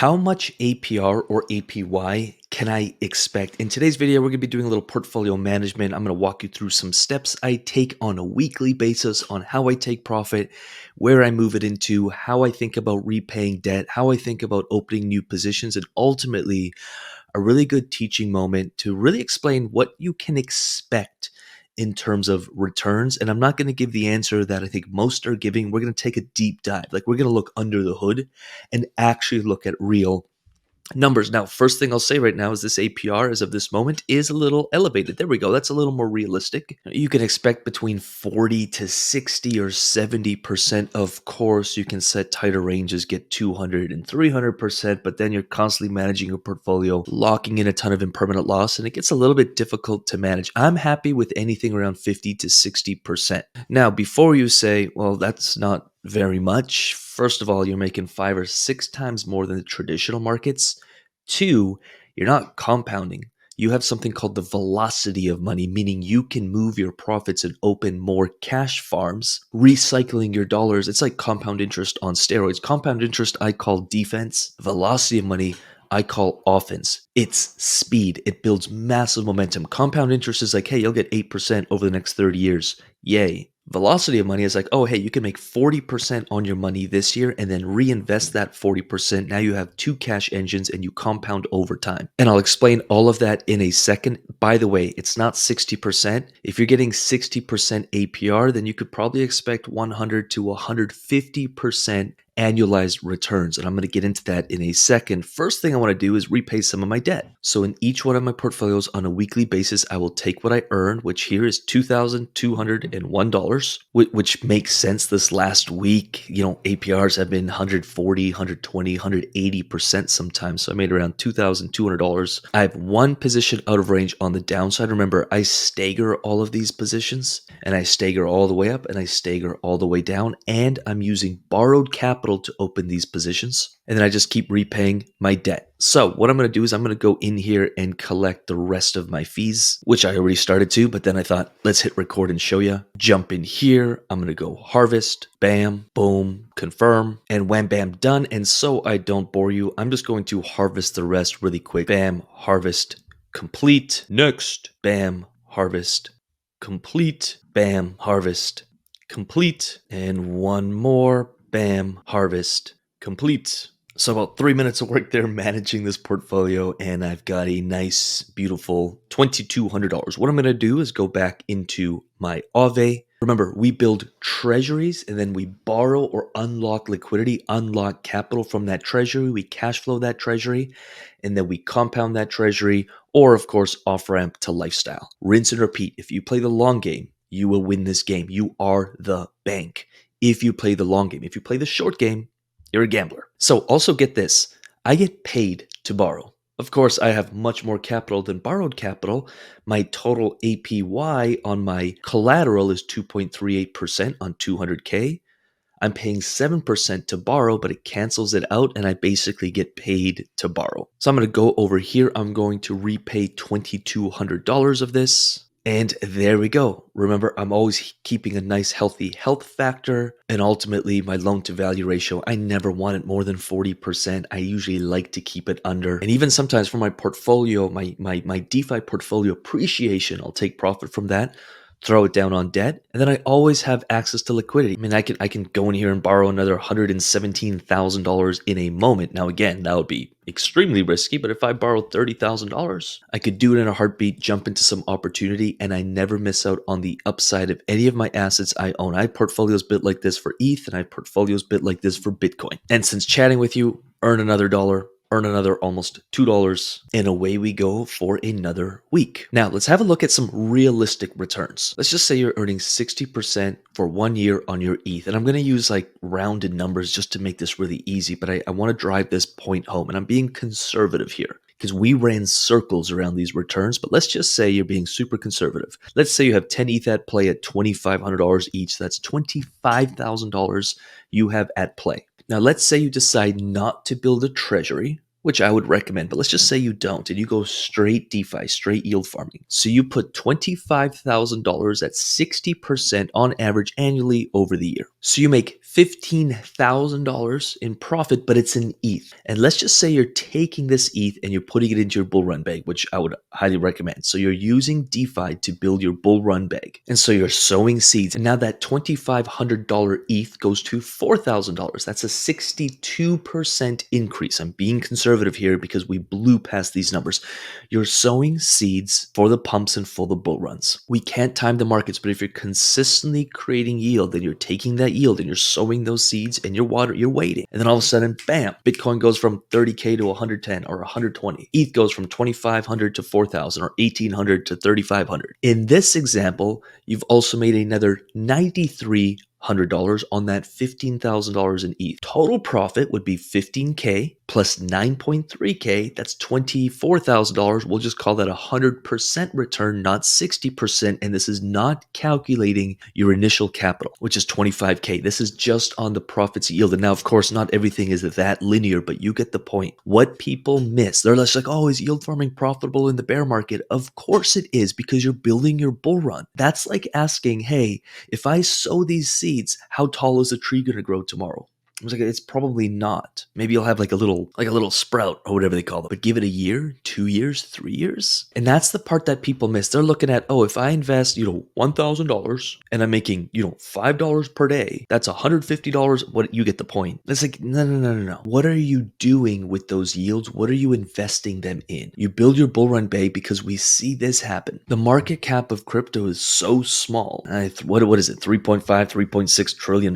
How much APR or APY can I expect? In today's video, we're going to be doing a little portfolio management. I'm going to walk you through some steps I take on a weekly basis on how I take profit, where I move it into, how I think about repaying debt, how I think about opening new positions, and ultimately a really good teaching moment to really explain what you can expect in terms of returns. And I'm not going to give the answer that I think most are giving. We're going to take a deep dive. Like we're going to look under the hood and actually look at real numbers. Now, first thing I'll say right now is this APR as of this moment is a little elevated. There we go. That's a little more realistic. You can expect between 40 to 60 or 70%. Of course, you can set tighter ranges, get 200 and 300%, but then you're constantly managing your portfolio, locking in a ton of impermanent loss, and it gets a little bit difficult to manage. I'm happy with anything around 50 to 60%. Now, before you say, well, that's not very much. First of all, you're making 5 or 6 times more than the traditional markets. 2, you're not compounding. You have something called the velocity of money, meaning you can move your profits and open more cash farms, recycling your dollars. It's like compound interest on steroids. Compound interest I call defense. Velocity of money I call offense. It's speed. It builds massive momentum. Compound interest is like, hey, you'll get 8% over the next 30 years. Yay. Velocity of money is like, oh, hey, you can make 40% on your money this year and then reinvest that 40%. Now you have 2 cash engines and you compound over time. And I'll explain all of that in a second. By the way, it's not 60%. If you're getting 60% APR, then you could probably expect 100 to 150% annualized returns. And I'm going to get into that in a second. First thing I want to do is repay some of my debt. So in each one of my portfolios on a weekly basis, I will take what I earned, which here is $2,201, which makes sense. This last week, APRs have been 140, 120, 180% sometimes. So I made around $2,200. I have one position out of range on the downside. Remember, I stagger all of these positions and I stagger all the way up and I stagger all the way down. And I'm using borrowed capital to open these positions. And then I just keep repaying my debt. So what I'm going to do is I'm going to go in here and collect the rest of my fees, which I already started to, but then I thought, let's hit record and show you. Jump in here. I'm going to go harvest, bam, boom, confirm, and wham, bam, done. And so I don't bore you, I'm just going to harvest the rest really quick. Bam, harvest, complete. Next, bam, harvest, complete. Bam, harvest, complete. And one more. Bam, harvest, complete. So about 3 minutes of work there managing this portfolio, and I've got a nice, beautiful $2,200. What I'm going to do is go back into my Aave. Remember, we build treasuries and then we borrow or unlock liquidity, unlock capital from that treasury. We cash flow that treasury, and then we compound that treasury, or of course, off-ramp to lifestyle. Rinse and repeat. If you play the long game, you will win this game. You are the bank. If you play the long game. If you play the short game, you're a gambler. So also get this, I get paid to borrow. Of course, I have much more capital than borrowed capital. My total APY on my collateral is 2.38% on 200K. I'm paying 7% to borrow, but it cancels it out and I basically get paid to borrow. So I'm going to go over here. I'm going to repay $2,200 of this. And there we go. Remember, I'm always keeping a nice healthy health factor, and ultimately my loan to value ratio, I never want it more than 40%. I usually like to keep it under. And even sometimes for my portfolio, my DeFi portfolio appreciation, I'll take profit from that, throw it down on debt, and then I always have access to liquidity. I mean, I can go in here and borrow another $117,000 in a moment. Now, again, that would be extremely risky, but if I borrowed $30,000, I could do it in a heartbeat, jump into some opportunity, and I never miss out on the upside of any of my assets I own. I have portfolios built like this for ETH, and I have portfolios built like this for Bitcoin. And since chatting with you, earn another dollar, earn another almost $2, and away we go for another week. Now, let's have a look at some realistic returns. Let's just say you're earning 60% for 1 year on your ETH, and I'm going to use like rounded numbers just to make this really easy, but I want to drive this point home, and I'm being conservative here because we ran circles around these returns, but let's just say you're being super conservative. Let's say you have 10 ETH at play at $2,500 each. That's $25,000 you have at play. Now, let's say you decide not to build a treasury, which I would recommend, but let's just say you don't and you go straight DeFi, straight yield farming. So you put $25,000 at 60% on average annually over the year. So you make $15,000 in profit, but it's in ETH. And let's just say you're taking this ETH and you're putting it into your bull run bag, which I would highly recommend. So you're using DeFi to build your bull run bag. And so you're sowing seeds. And now that $2,500 ETH goes to $4,000. That's a 62% increase. I'm being conservative here because we blew past these numbers. You're sowing seeds for the pumps and for the bull runs. We can't time the markets, but if you're consistently creating yield, then you're taking that yield and you're sowing those seeds and you're waiting. And then all of a sudden, bam, Bitcoin goes from 30K to 110 or 120. ETH goes from 2,500 to 4,000 or 1,800 to 3,500. In this example, you've also made another $9,300 on that $15,000 in ETH. Total profit would be $15K plus 9.3K. That's $24,000. We'll just call that 100% return, not 60%. And this is not calculating your initial capital, which is 25K. This is just on the profits yield. And now, of course, not everything is that linear, but you get the point. What people miss, they're just like, oh, is yield farming profitable in the bear market? Of course it is, because you're building your bull run. That's like asking, hey, if I sow these seeds, how tall is the tree going to grow tomorrow? I was like, it's probably not. Maybe you'll have like a little sprout or whatever they call it. But give it a year, 2 years, 3 years. And that's the part that people miss. They're looking at, oh, if I invest, $1,000 and I'm making, $5 per day, that's $150. What, you get the point. It's like, no. What are you doing with those yields? What are you investing them in? You build your bull run bag because we see this happen. The market cap of crypto is so small. What is it? 3.5, $3.6 trillion.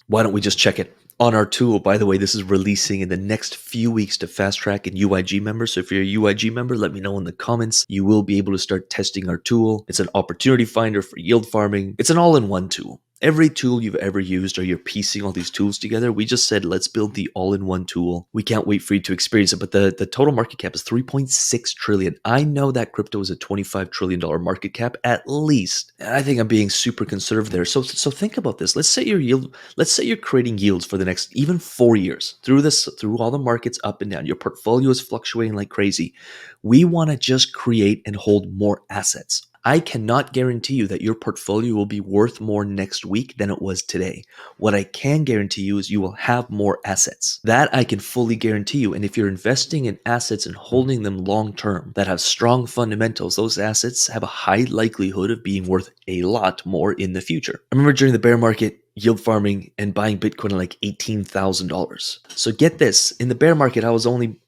Why don't we just check it on our tool? By the way, this is releasing in the next few weeks to Fast Track and UIG members. So if you're a UIG member, let me know in the comments. You will be able to start testing our tool. It's an opportunity finder for yield farming. It's an all-in-one tool. Every tool you've ever used, or you're piecing all these tools together, we just said, let's build the all-in-one tool. We can't wait for you to experience it. But the total market cap is 3.6 trillion. I know that crypto is a $25 trillion market cap at least. And I think I'm being super conservative there. So think about this. Let's say you're creating yields for the next even 4 years through all the markets up and down. Your portfolio is fluctuating like crazy. We want to just create and hold more assets. I cannot guarantee you that your portfolio will be worth more next week than it was today. What I can guarantee you is you will have more assets. That I can fully guarantee you. And if you're investing in assets and holding them long term that have strong fundamentals, those assets have a high likelihood of being worth a lot more in the future. I remember during the bear market, yield farming and buying Bitcoin at like $18,000. So get this, in the bear market, I was only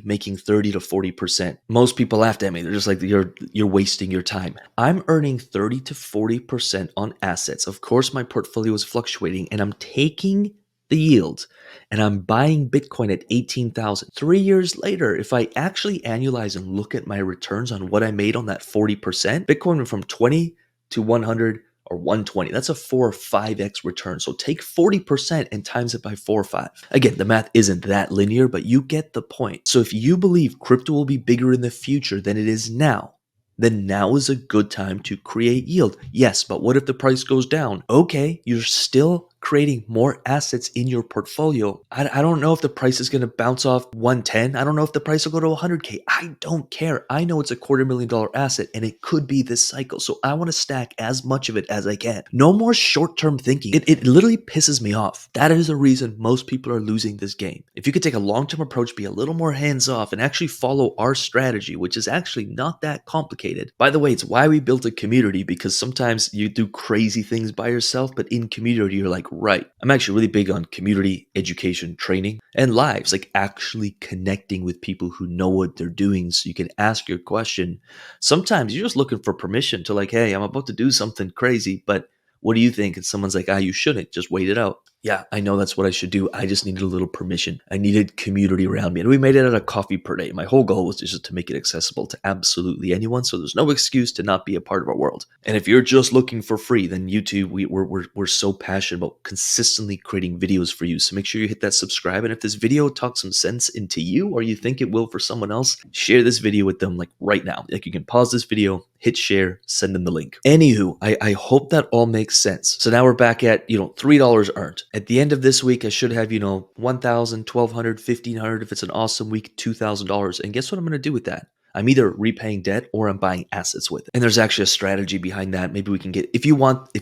making 30 to 40%. Most people laughed at me. They're just like, you're wasting your time. I'm earning 30 to 40% on assets. Of course, my portfolio is fluctuating and I'm taking the yield and I'm buying Bitcoin at 18,000. 3 years later, if I actually annualize and look at my returns on what I made on that 40%, Bitcoin went from 20 to 100 or 120. That's a 4 or 5x return. So take 40% and times it by 4 or 5. Again, the math isn't that linear, but you get the point. So if you believe crypto will be bigger in the future than it is now, then now is a good time to create yield. Yes, but what if the price goes down? Okay, you're still creating more assets in your portfolio. I don't know if the price is going to bounce off 110. I don't know if the price will go to 100K. I don't care. I know it's a $250,000 asset and it could be this cycle. So I want to stack as much of it as I can. No more short-term thinking. It literally pisses me off. That is the reason most people are losing this game. If you could take a long-term approach, be a little more hands-off and actually follow our strategy, which is actually not that complicated. By the way, it's why we built a community, because sometimes you do crazy things by yourself, but in community, you're like, right. I'm actually really big on community education training and lives, like actually connecting with people who know what they're doing so you can ask your question. Sometimes you're just looking for permission to like, hey, I'm about to do something crazy, but what do you think? And someone's like, you shouldn't. Just wait it out. Yeah, I know that's what I should do. I just needed a little permission. I needed community around me. And we made it at a coffee per day. My whole goal was just to make it accessible to absolutely anyone. So there's no excuse to not be a part of our world. And if you're just looking for free, then YouTube, we're so passionate about consistently creating videos for you. So make sure you hit that subscribe. And if this video talks some sense into you, or you think it will for someone else, share this video with them like right now. Like you can pause this video, hit share, send them the link. Anywho, I hope that all makes sense. So now we're back at, $3 earned. At the end of this week, I should have, $1,000, $1,200, $1,500. If it's an awesome week, $2,000. And guess what I'm going to do with that? I'm either repaying debt or I'm buying assets with it. And there's actually a strategy behind that. Maybe we can get, if you want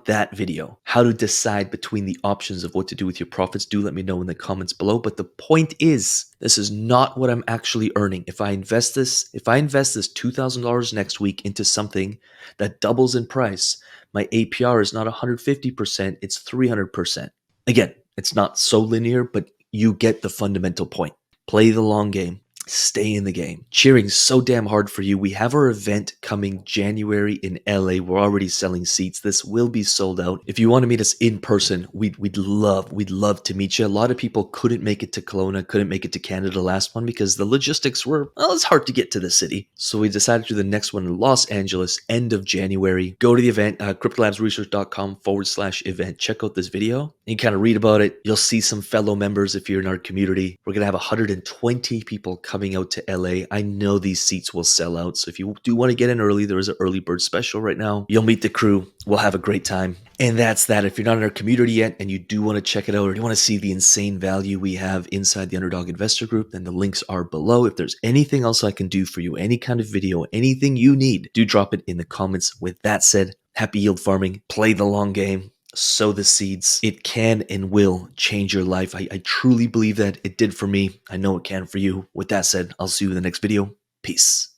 that video, how to decide between the options of what to do with your profits, do let me know in the comments below. But the point is, this is not what I'm actually earning. If I invest this $2,000 next week into something that doubles in price, my APR is not 150%, it's 300%. Again, it's not so linear, but you get the fundamental point. Play the long game. Stay in the game. Cheering so damn hard for you. We have our event coming January in LA. We're already selling seats. This will be sold out. If you want to meet us in person, we'd love to meet you. A lot of people couldn't make it to Kelowna, couldn't make it to Canada last one because the logistics were, well, it's hard to get to the city. So we decided to do the next one in Los Angeles, end of January. Go to the event, cryptolabsresearch.com/event. Check out this video. You can kind of read about it. You'll see some fellow members if you're in our community. We're going to have 120 people coming out to LA. I know these seats will sell out. So if you do want to get in early, there is an early bird special right now. You'll meet the crew. We'll have a great time. And that's that. If you're not in our community yet and you do want to check it out, or you want to see the insane value we have inside the Underdog Investor Group, then the links are below. If there's anything else I can do for you, any kind of video, anything you need, do drop it in the comments. With that said, happy yield farming. Play the long game. Sow the seeds. It can and will change your life. I truly believe that. It did for me. I know it can for you. With that said, I'll see you in the next video. Peace.